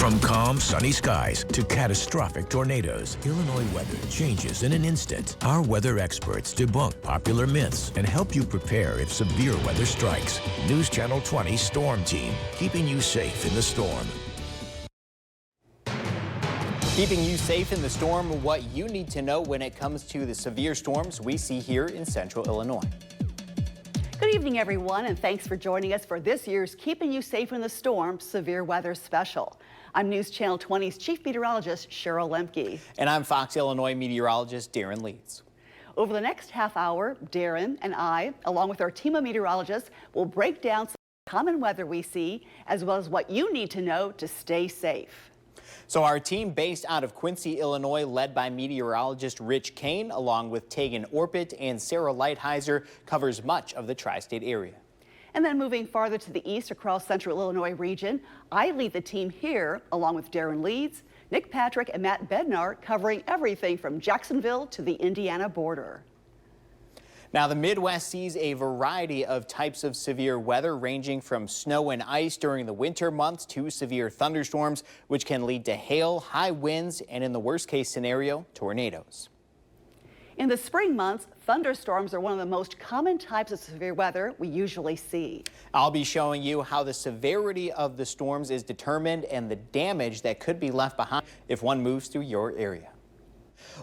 From calm, sunny skies to catastrophic tornadoes, Illinois weather changes in an instant. Our weather experts debunk popular myths and help you prepare if severe weather strikes. News Channel 20 Storm Team, keeping you safe in the storm. Keeping you safe in the storm, what you need to know when it comes to the severe storms we see here in central Illinois. Good evening, everyone, and thanks for joining us for this year's Keeping You Safe in the Storm Severe Weather Special. I'm News Channel 20's Chief Meteorologist Cheryl Lemke. And I'm Fox Illinois meteorologist Darren Leeds. Over the next half hour, Darren and I, along with our team of meteorologists, will break down some common weather we see, as well as what you need to know to stay safe. So our team based out of Quincy, Illinois, led by meteorologist Rich Kane, along with Tegan Orpit and Sarah Lighthizer, covers much of the tri-state area. And then moving farther to the east across central Illinois region, I lead the team here, along with Darren Leeds, Nick Patrick, and Matt Bednar, covering everything from Jacksonville to the Indiana border. Now, the Midwest sees a variety of types of severe weather, ranging from snow and ice during the winter months to severe thunderstorms, which can lead to hail, high winds, and in the worst-case scenario, tornadoes. In the spring months, thunderstorms are one of the most common types of severe weather we usually see. I'll be showing you how the severity of the storms is determined and the damage that could be left behind if one moves through your area.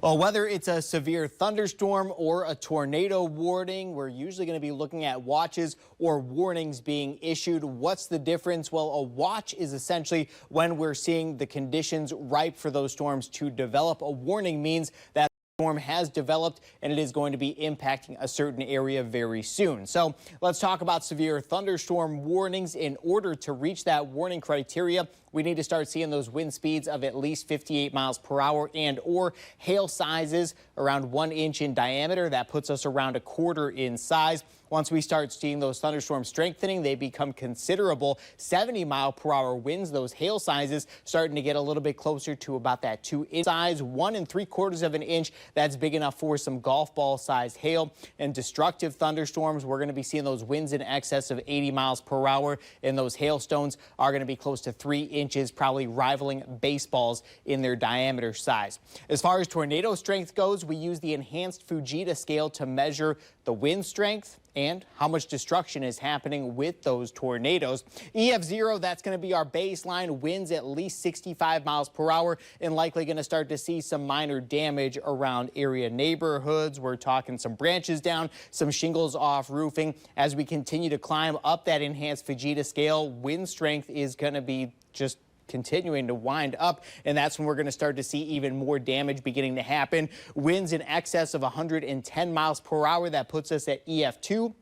Well, whether it's a severe thunderstorm or a tornado warning, we're usually going to be looking at watches or warnings being issued. What's the difference? Well, a watch is essentially when we're seeing the conditions ripe for those storms to develop. A warning means that storm has developed and it is going to be impacting a certain area very soon. So let's talk about severe thunderstorm warnings. In order to reach that warning criteria, we need to start seeing those wind speeds of at least 58 miles per hour and or hail sizes around 1 inch in diameter. That puts us around 1/4 in size. Once we start seeing those thunderstorms strengthening, they become considerable. 70-mile-per-hour winds, those hail sizes starting to get a little bit closer to about that 2-inch size. 1 3/4 of an inch, that's big enough for some golf ball sized hail. And destructive thunderstorms, we're going to be seeing those winds in excess of 80 miles per hour, and those hailstones are going to be close to 3 inches, probably rivaling baseballs in their diameter size. As far as tornado strength goes, we use the enhanced Fujita scale to measure the wind strength and how much destruction is happening with those tornadoes. EF0, that's going to be our baseline. Winds at least 65 miles per hour and likely going to start to see some minor damage around area neighborhoods. We're talking some branches down, some shingles off roofing. As we continue to climb up that enhanced Fujita scale, wind strength is going to be just continuing to wind up, and that's when we're going to start to see even more damage beginning to happen. Winds in excess of 110 miles per hour, that puts us at EF2.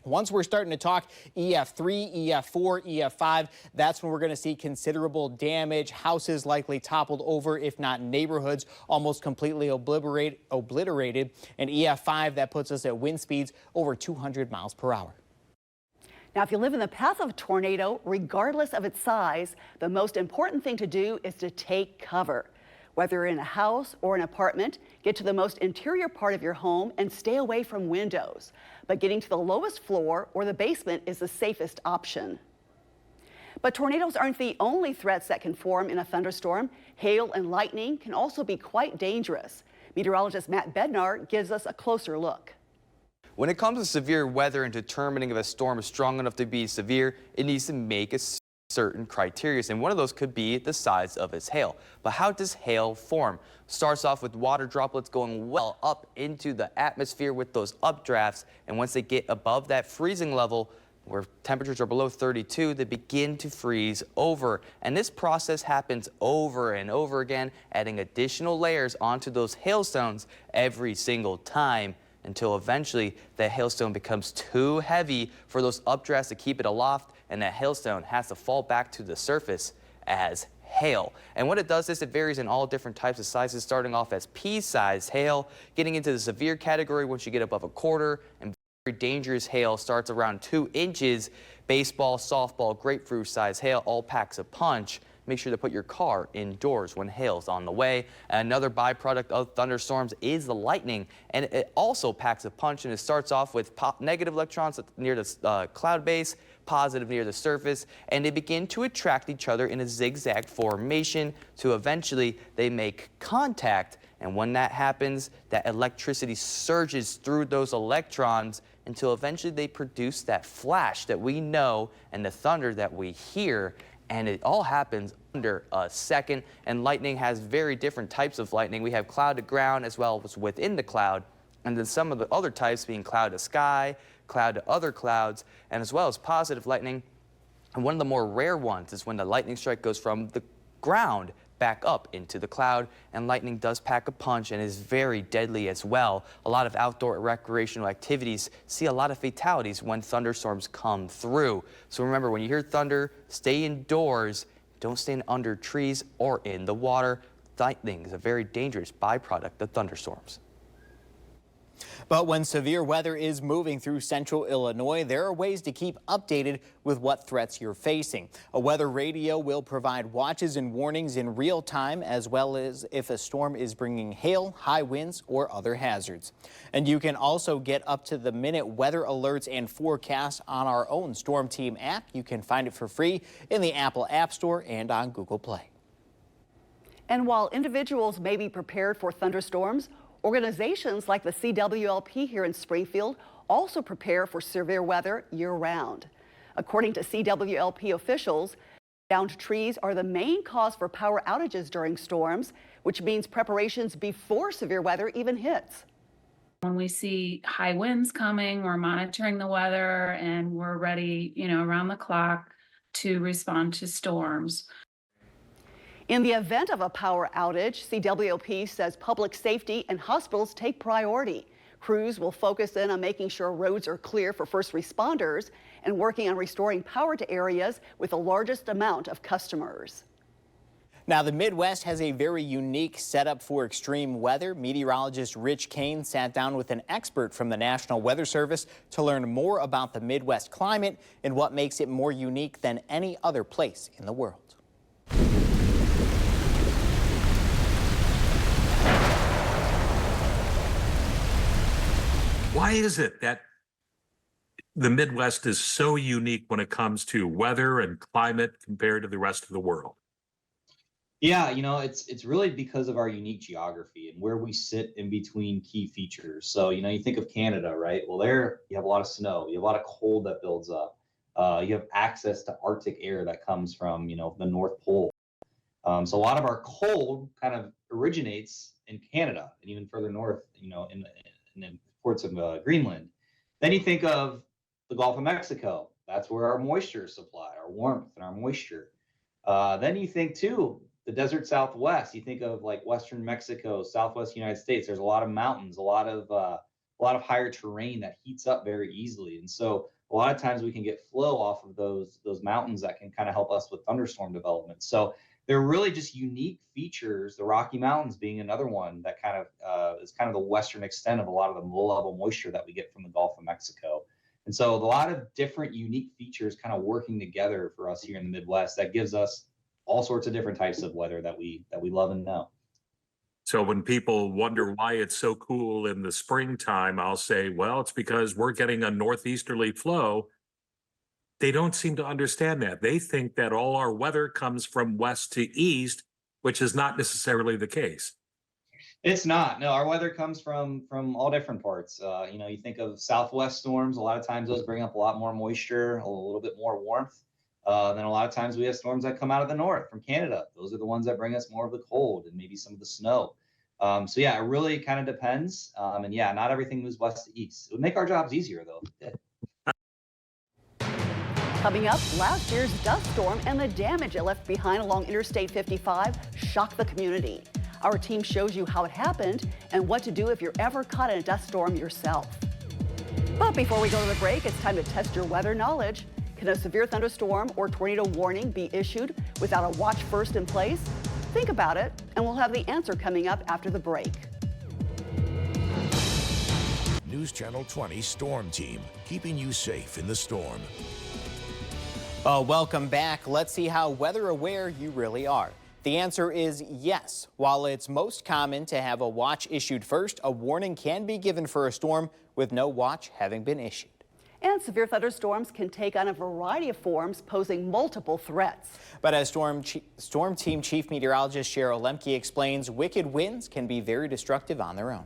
Once we're starting to talk EF3, EF4, EF5, that's when we're going to see considerable damage. Houses likely toppled over, if not neighborhoods almost completely obliterated. And EF5, that puts us at wind speeds over 200 miles per hour. Now, if you live in the path of a tornado, regardless of its size, the most important thing to do is to take cover. Whether you're in a house or an apartment, get to the most interior part of your home and stay away from windows. But getting to the lowest floor or the basement is the safest option. But tornadoes aren't the only threats that can form in a thunderstorm. Hail and lightning can also be quite dangerous. Meteorologist Matt Bednar gives us a closer look. When it comes to severe weather and determining if a storm is strong enough to be severe, it needs to make a certain criteria, and one of those could be the size of its hail. But how does hail form? Starts off with water droplets going well up into the atmosphere with those updrafts, and once they get above that freezing level, where temperatures are below 32, they begin to freeze over. And this process happens over and over again, adding additional layers onto those hailstones every single time, until eventually that hailstone becomes too heavy for those updrafts to keep it aloft, and that hailstone has to fall back to the surface as hail. And what it does is it varies in all different types of sizes, starting off as pea-sized hail, getting into the severe category once you get above 1/4, and very dangerous hail starts around 2 inches. Baseball, softball, grapefruit-sized hail all packs a punch. Make sure to put your car indoors when hail's on the way. Another byproduct of thunderstorms is the lightning, and it also packs a punch, and it starts off with negative electrons near the cloud base, positive near the surface, and they begin to attract each other in a zigzag formation to eventually they make contact. And when that happens, that electricity surges through those electrons until eventually they produce that flash that we know and the thunder that we hear. And it all happens under a second. And lightning has very different types of lightning. We have cloud to ground as well as within the cloud. And then some of the other types being cloud to sky, cloud to other clouds, and as well as positive lightning. And one of the more rare ones is when the lightning strike goes from the ground back up into the cloud, and lightning does pack a punch and is very deadly as well. A lot of outdoor recreational activities see a lot of fatalities when thunderstorms come through. So remember, when you hear thunder, stay indoors. Don't stand under trees or in the water. Lightning is a very dangerous byproduct of thunderstorms. But when severe weather is moving through central Illinois, there are ways to keep updated with what threats you're facing. A weather radio will provide watches and warnings in real time, as well as if a storm is bringing hail, high winds, or other hazards. And you can also get up-to-the-minute weather alerts and forecasts on our own Storm Team app. You can find it for free in the Apple App Store and on Google Play. And while individuals may be prepared for thunderstorms, organizations like the CWLP here in Springfield also prepare for severe weather year-round. According to CWLP officials, downed trees are the main cause for power outages during storms, which means preparations before severe weather even hits. When we see high winds coming, we're monitoring the weather and we're ready, around the clock to respond to storms. In the event of a power outage, CWLP says public safety and hospitals take priority. Crews will focus in on making sure roads are clear for first responders and working on restoring power to areas with the largest amount of customers. Now, the Midwest has a very unique setup for extreme weather. Meteorologist Rich Kane sat down with an expert from the National Weather Service to learn more about the Midwest climate and what makes it more unique than any other place in the world. Why is it that the Midwest is so unique when it comes to weather and climate compared to the rest of the world? Yeah, it's really because of our unique geography and where we sit in between key features. So, you think of Canada, right? Well, there you have a lot of snow, you have a lot of cold that builds up. You have access to Arctic air that comes from, the North Pole. So a lot of our cold kind of originates in Canada and even further north, in the ports of Greenland. Then you think of the Gulf of Mexico. That's where our moisture is supplied, our warmth and our moisture. Then you think too, the desert Southwest. You think of like Western Mexico, Southwest United States. There's a lot of mountains, a lot of higher terrain that heats up very easily. And so a lot of times we can get flow off of those mountains that can kind of help us with thunderstorm development. So they're really just unique features, the Rocky Mountains being another one that kind of is kind of the western extent of a lot of the low-level moisture that we get from the Gulf of Mexico. And so a lot of different unique features kind of working together for us here in the Midwest that gives us all sorts of different types of weather that we love and know. So when people wonder why it's so cool in the springtime, I'll say, well, it's because we're getting a northeasterly flow. They don't seem to understand that. They think that all our weather comes from west to east, which is not necessarily the case. It's not. No, our weather comes from all different parts. You think of southwest storms. A lot of times those bring up a lot more moisture, a little bit more warmth. Then a lot of times we have storms that come out of the north from Canada. Those are the ones that bring us more of the cold and maybe some of the snow. So yeah, it really kind of depends. And yeah, not everything moves west to east. It would make our jobs easier though. Coming up, last year's dust storm and the damage it left behind along Interstate 55 shocked the community. Our team shows you how it happened and what to do if you're ever caught in a dust storm yourself. But before we go to the break, it's time to test your weather knowledge. Can a severe thunderstorm or tornado warning be issued without a watch first in place? Think about it, and we'll have the answer coming up after the break. News Channel 20 Storm Team, keeping you safe in the storm. Welcome back. Let's see how weather aware you really are. The answer is yes. While it's most common to have a watch issued first, a warning can be given for a storm with no watch having been issued. And severe thunderstorms can take on a variety of forms, posing multiple threats. But as Storm Team Chief Meteorologist Cheryl Lemke explains, wicked winds can be very destructive on their own.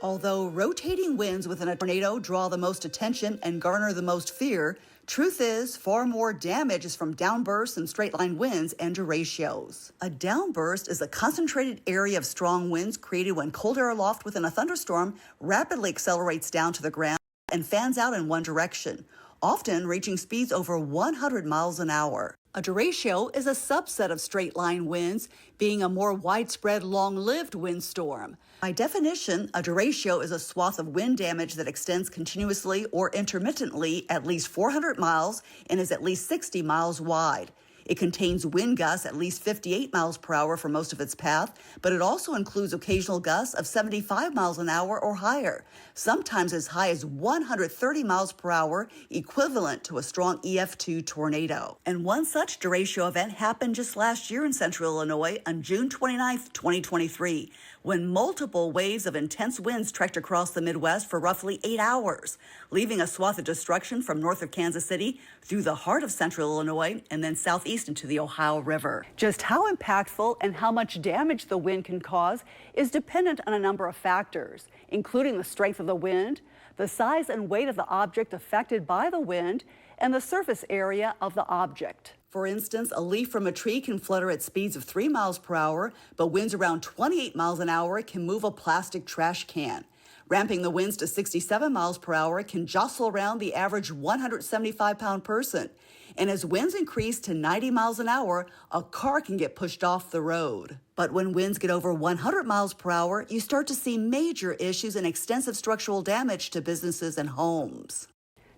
Although rotating winds within a tornado draw the most attention and garner the most fear, truth is far more damage is from downbursts and straight-line winds and derechos. A downburst is a concentrated area of strong winds created when cold air aloft within a thunderstorm rapidly accelerates down to the ground and fans out in one direction, often reaching speeds over 100 miles an hour. A derecho is a subset of straight-line winds, being a more widespread, long-lived windstorm. By definition, a derecho is a swath of wind damage that extends continuously or intermittently at least 400 miles and is at least 60 miles wide. It contains wind gusts at least 58 miles per hour for most of its path, but it also includes occasional gusts of 75 miles an hour or higher, sometimes as high as 130 miles per hour, equivalent to a strong EF2 tornado. And one such derecho event happened just last year in central Illinois on June 29, 2023, when multiple waves of intense winds trekked across the Midwest for roughly 8 hours, leaving a swath of destruction from north of Kansas City through the heart of central Illinois and then southeast into the Ohio River. Just how impactful and how much damage the wind can cause is dependent on a number of factors, including the strength of the wind, the size and weight of the object affected by the wind, and the surface area of the object. For instance, a leaf from a tree can flutter at speeds of 3 miles per hour, but winds around 28 miles an hour can move a plastic trash can. Ramping the winds to 67 miles per hour can jostle around the average 175-pound person. And as winds increase to 90 miles an hour, a car can get pushed off the road. But when winds get over 100 miles per hour, you start to see major issues and extensive structural damage to businesses and homes.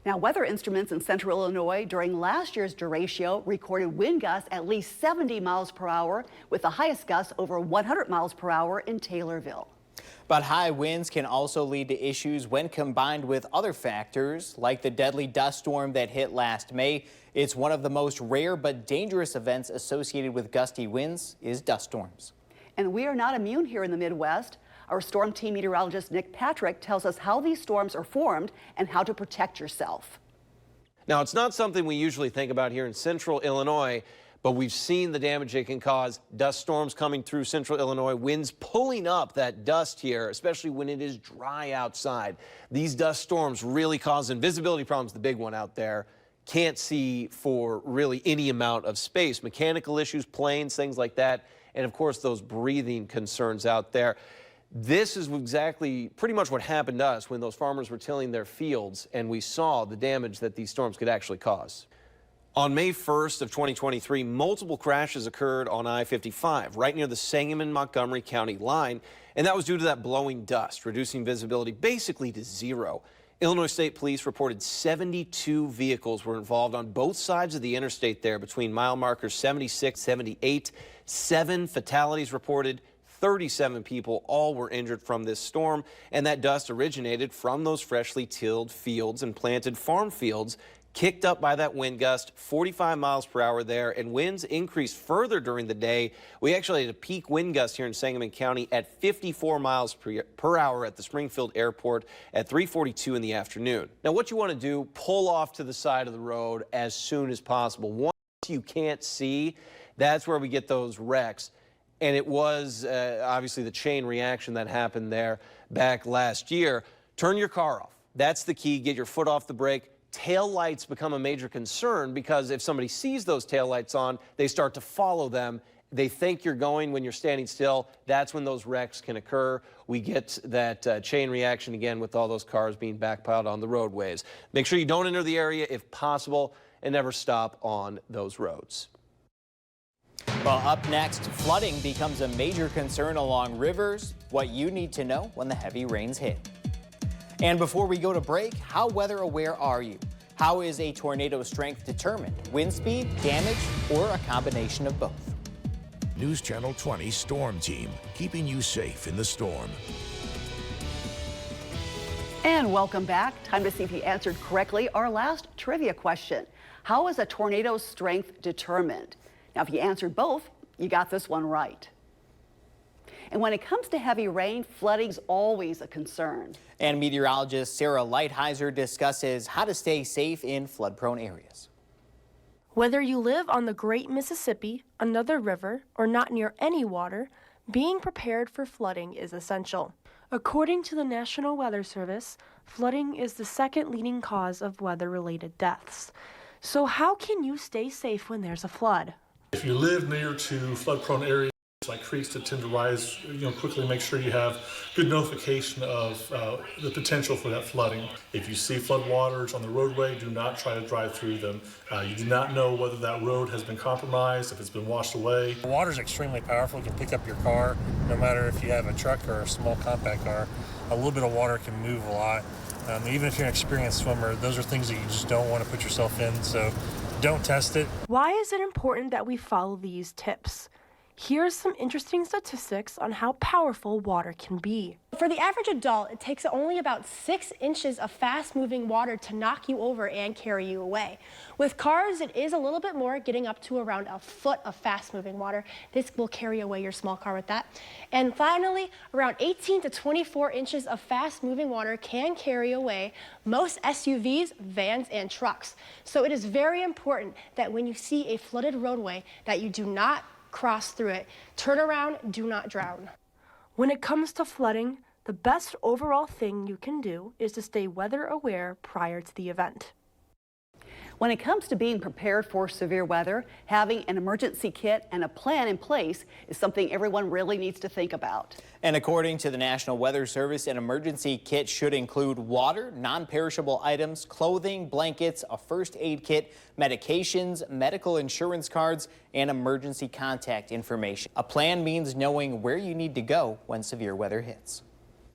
Now, weather instruments in central Illinois during last year's derecho recorded wind gusts at least 70 miles per hour, with the highest gusts over 100 miles per hour in Taylorville. But high winds can also lead to issues when combined with other factors, like the deadly dust storm that hit last May. It's one of the most rare but dangerous events associated with gusty winds is dust storms. And we are not immune here in the Midwest. Our storm team meteorologist Nick Patrick tells us how these storms are formed and how to protect yourself. Now, it's not something we usually think about here in central Illinois, but we've seen the damage it can cause. Dust storms coming through central Illinois, winds pulling up that dust here, especially when it is dry outside. These dust storms really cause visibility problems, the big one out there. Can't see for really any amount of space. Mechanical issues, planes, things like that. And of course, those breathing concerns out there. This is exactly pretty much what happened to us when those farmers were tilling their fields and we saw the damage that these storms could actually cause. On May 1st of 2023, multiple crashes occurred on I-55 right near the Sangamon-Montgomery County line, and that was due to that blowing dust, reducing visibility basically to zero. Illinois State Police reported 72 vehicles were involved on both sides of the interstate there between mile markers 76, 78. 7 fatalities reported. 37 people all were injured from this storm, and that dust originated from those freshly tilled fields and planted farm fields, kicked up by that wind gust, 45 miles per hour there, and winds increased further during the day. We actually had a peak wind gust here in Sangamon County at 54 miles per hour at the Springfield Airport at 3:42 in the afternoon. Now, what you want to do, pull off to the side of the road as soon as possible. Once you can't see, that's where we get those wrecks. And it was obviously the chain reaction that happened there back last year. Turn your car off. That's the key. Get your foot off the brake. Tail lights become a major concern because if somebody sees those tail lights on, they start to follow them. They think you're going when you're standing still. That's when those wrecks can occur. We get that chain reaction again with all those cars being backpiled on the roadways. Make sure you don't enter the area if possible and never stop on those roads. Well, up next, flooding becomes a major concern along rivers, what you need to know when the heavy rains hit. And before we go to break, how weather aware are you? How is a tornado's strength determined? Wind speed, damage, or a combination of both? News Channel 20 Storm Team, keeping you safe in the storm. And welcome back. Time to see if you answered correctly our last trivia question. How is a tornado's strength determined? Now, if you answered both, you got this one right. And when it comes to heavy rain, flooding's always a concern. And meteorologist Sarah Lighthizer discusses how to stay safe in flood-prone areas. Whether you live on the Great Mississippi, another river, or not near any water, being prepared for flooding is essential. According to the National Weather Service, flooding is the second leading cause of weather-related deaths. So how can you stay safe when there's a flood? If you live near to flood-prone areas like creeks that tend to rise, quickly make sure you have good notification of the potential for that flooding. If you see flood waters on the roadway, do not try to drive through them. You do not know whether that road has been compromised, if it's been washed away. The water is extremely powerful. It can pick up your car, no matter if you have a truck or a small compact car. A little bit of water can move a lot. Even if you're an experienced swimmer, those are things that you just don't want to put yourself in, so don't test it. Why is it important that we follow these tips? Here's some interesting statistics on how powerful water can be. For the average adult, it takes only about 6 inches of fast-moving water to knock you over and carry you away. With cars, it is a little bit more, getting up to around a foot of fast-moving water. This will carry away your small car with that. And finally, around 18 to 24 inches of fast-moving water can carry away most SUVs, vans, and trucks. So it is very important that when you see a flooded roadway, that you do not cross through it. Turn around, do not drown. When it comes to flooding, the best overall thing you can do is to stay weather aware prior to the event. When it comes to being prepared for severe weather, having an emergency kit and a plan in place is something everyone really needs to think about. And according to the National Weather Service, an emergency kit should include water, non-perishable items, clothing, blankets, a first aid kit, medications, medical insurance cards, and emergency contact information. A plan means knowing where you need to go when severe weather hits.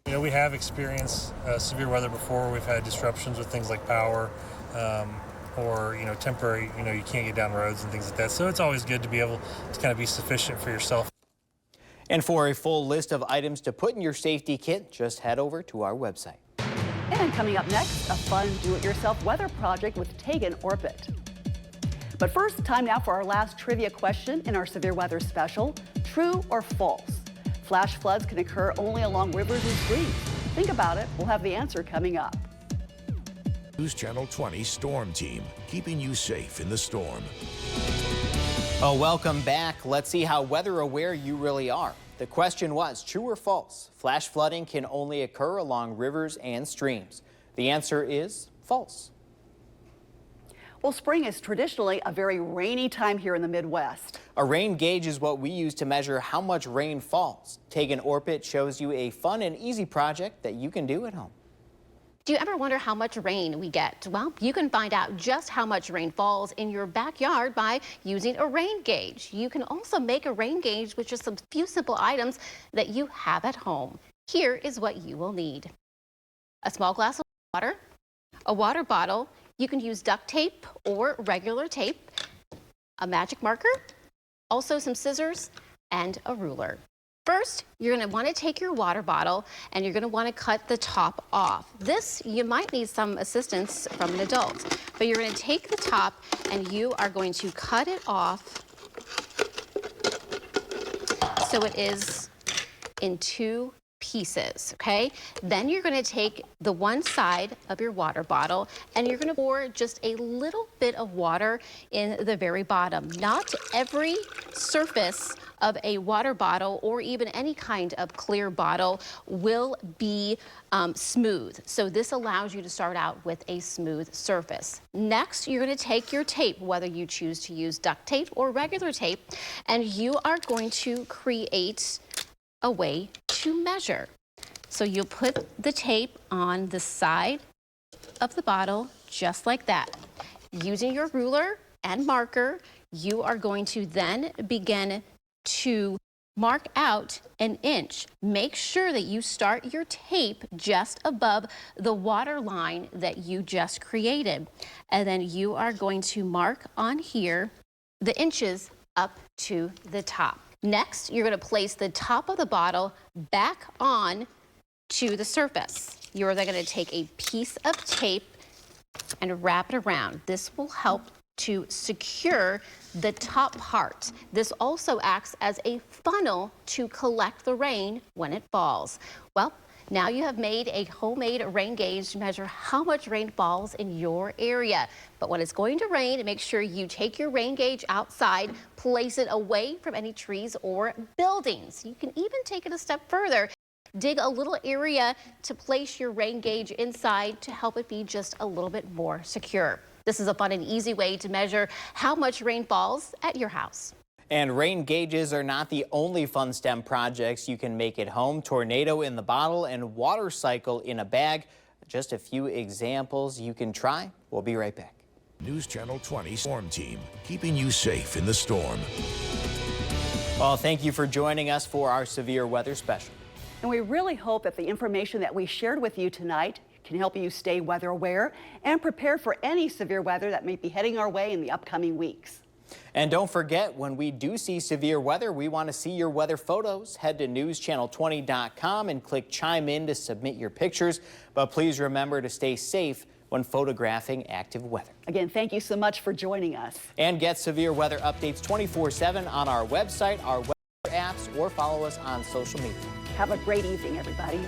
We have experienced severe weather before. We've had disruptions with things like power. Or temporary, you can't get down roads and things like that. So it's always good to be able to kind of be sufficient for yourself. And for a full list of items to put in your safety kit, just head over to our website. And coming up next, a fun do-it-yourself weather project with Tegan Orbit. But first, time now for our last trivia question in our severe weather special. True or false? Flash floods can occur only along rivers and streams. Think about it. We'll have the answer coming up. News Channel 20 Storm Team, keeping you safe in the storm. Oh, welcome back. Let's see how weather aware you really are. The question was, true or false? Flash flooding can only occur along rivers and streams. The answer is false. Well, spring is traditionally a very rainy time here in the Midwest. A rain gauge is what we use to measure how much rain falls. Tegan Orbit shows you a fun and easy project that you can do at home. Do you ever wonder how much rain we get? Well, you can find out just how much rain falls in your backyard by using a rain gauge. You can also make a rain gauge with just a few simple items that you have at home. Here is what you will need. A small glass of water, a water bottle. You can use duct tape or regular tape, a magic marker, also some scissors, and a ruler. First, you're going to want to take your water bottle and you're going to want to cut the top off. This, you might need some assistance from an adult, but you're going to take the top and you are going to cut it off so it is in 2 pieces, okay? Then you're going to take the one side of your water bottle and you're going to pour just a little bit of water in the very bottom. Not every surface of a water bottle or even any kind of clear bottle will be smooth. So this allows you to start out with a smooth surface. Next, you're going to take your tape, whether you choose to use duct tape or regular tape, and you are going to create a way to measure. So you'll put the tape on the side of the bottle just like that. Using your ruler and marker, you are going to then begin to mark out 1 inch. Make sure that you start your tape just above the water line that you just created. And then you are going to mark on here the inches up to the top. Next, you're going to place the top of the bottle back on to the surface. You're then going to take a piece of tape and wrap it around. This will help to secure the top part. This also acts as a funnel to collect the rain when it falls. Well, now you have made a homemade rain gauge to measure how much rain falls in your area. But when it's going to rain, make sure you take your rain gauge outside, place it away from any trees or buildings. You can even take it a step further. Dig a little area to place your rain gauge inside to help it be just a little bit more secure. This is a fun and easy way to measure how much rain falls at your house. And rain gauges are not the only fun STEM projects you can make at home. Tornado in the bottle and water cycle in a bag. Just a few examples you can try. We'll be right back. News Channel 20 Storm Team, keeping you safe in the storm. Well, thank you for joining us for our severe weather special. And we really hope that the information that we shared with you tonight can help you stay weather aware and prepare for any severe weather that may be heading our way in the upcoming weeks. And don't forget, when we do see severe weather, we want to see your weather photos. Head to newschannel20.com and click Chime In to submit your pictures. But please remember to stay safe when photographing active weather. Again, thank you so much for joining us. And get severe weather updates 24/7 on our website, our weather apps, or follow us on social media. Have a great evening, everybody.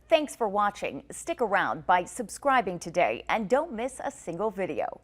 Thanks for watching. Stick around by subscribing today and don't miss a single video.